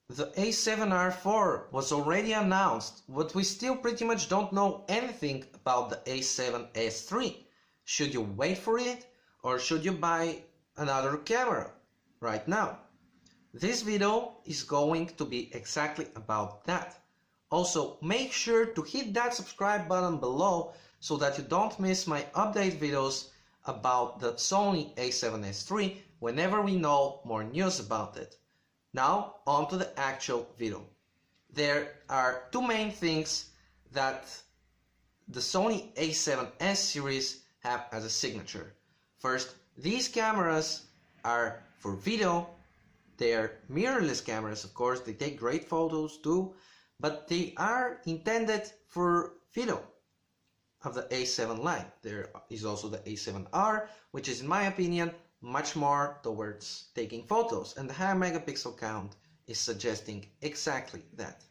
The A7R4 was already announced, but we still pretty much don't know anything about the A7S III. Should you wait for it, or should you buy another camera right now? This video is going to be exactly about that. Also, make sure to hit that subscribe button below so that you don't miss my update videos about the Sony A7S III whenever we know more news about it. Now, on to the actual video. There are two main things that the Sony A7S series have as a signature. First, these cameras are for video. They are mirrorless cameras, of course, they take great photos too, but they are intended for video of the A7 line. There is also the A7R, which is, in my opinion, much more towards taking photos, and the higher megapixel count is suggesting exactly that.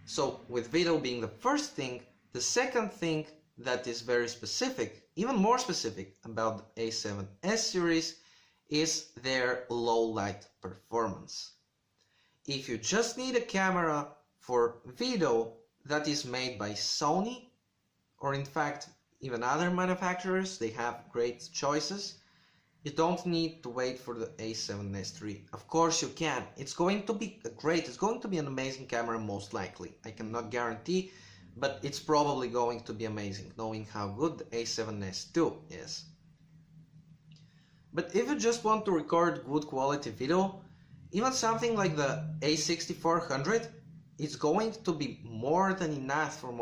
So with video being the first thing, the second thing that is very specific, even more specific about the A7S series, is their low light performance. If you just need a camera for video that is made by Sony, or in fact even other manufacturers, they have great choices, you don't need to wait for the A7S III. Of course you can. It's going to be it's going to be an amazing camera most likely. I cannot guarantee, but it's probably going to be amazing, knowing how good the A7S II is. But if you just want to record good quality video, even something like the A6400 is going to be more than enough for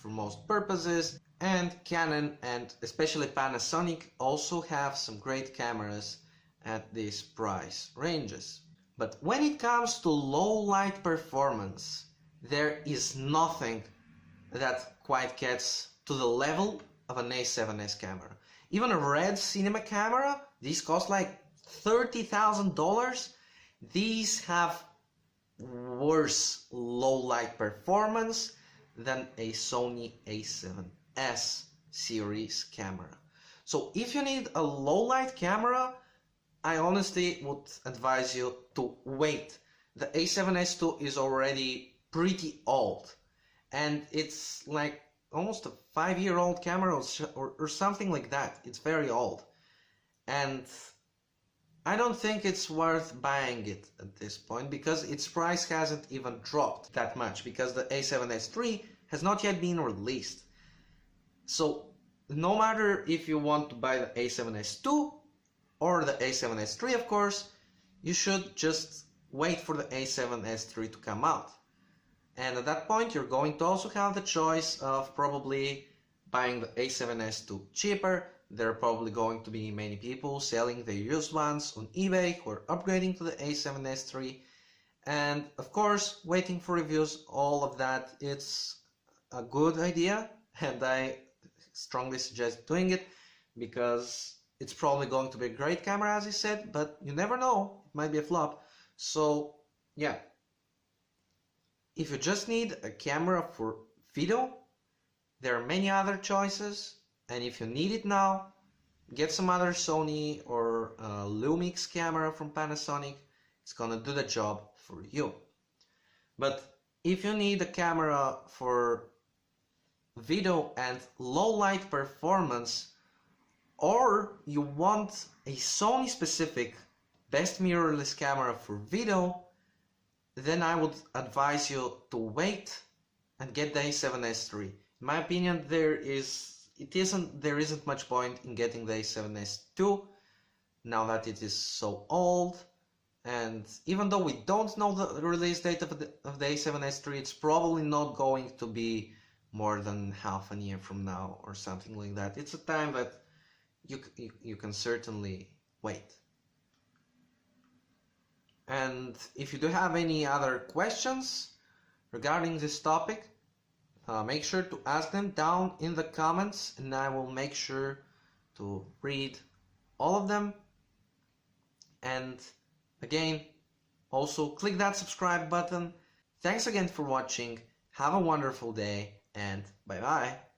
most purposes. And Canon and especially Panasonic also have some great cameras at these price ranges. But when it comes to low light performance, there is nothing that quite gets to the level of an A7S camera. Even a Red Cinema camera, these cost like $30,000. These have worse low light performance than a Sony A7S series camera. So if you need a low light camera, I honestly would advise you to wait. The A7S II is already pretty old, and it's like almost a 5-year-old camera or something like that. It's very old, and I don't think it's worth buying it at this point because its price hasn't even dropped that much, because the A7S III has not yet been released. So no matter if you want to buy the A7S II or the A7S III, of course, you should just wait for the A7S III to come out. And at that point you're going to also have the choice of probably buying the A7S II cheaper. There are probably going to be many people selling their used ones on eBay who are upgrading to the A7S III. And of course, waiting for reviews, all of that, it's a good idea, and I strongly suggest doing it because it's probably going to be a great camera, as I said, but you never know, it might be a flop. So yeah, if you just need a camera for video, there are many other choices, and if you need it now, get some other Sony or Lumix camera from Panasonic. It's gonna do the job for you. But if you need a camera for video and low light performance, or you want a Sony specific best mirrorless camera for video, then I would advise you to wait and get the A7S III. In my opinion, there isn't much point in getting the A7S II now that it is so old. And even though we don't know the release date of the A7S III, it's probably not going to be more than half a year from now or something like that. It's a time that you can certainly wait. And if you do have any other questions regarding this topic, make sure to ask them down in the comments, and I will make sure to read all of them. And again, also click that subscribe button. Thanks again for watching. Have a wonderful day, and bye bye.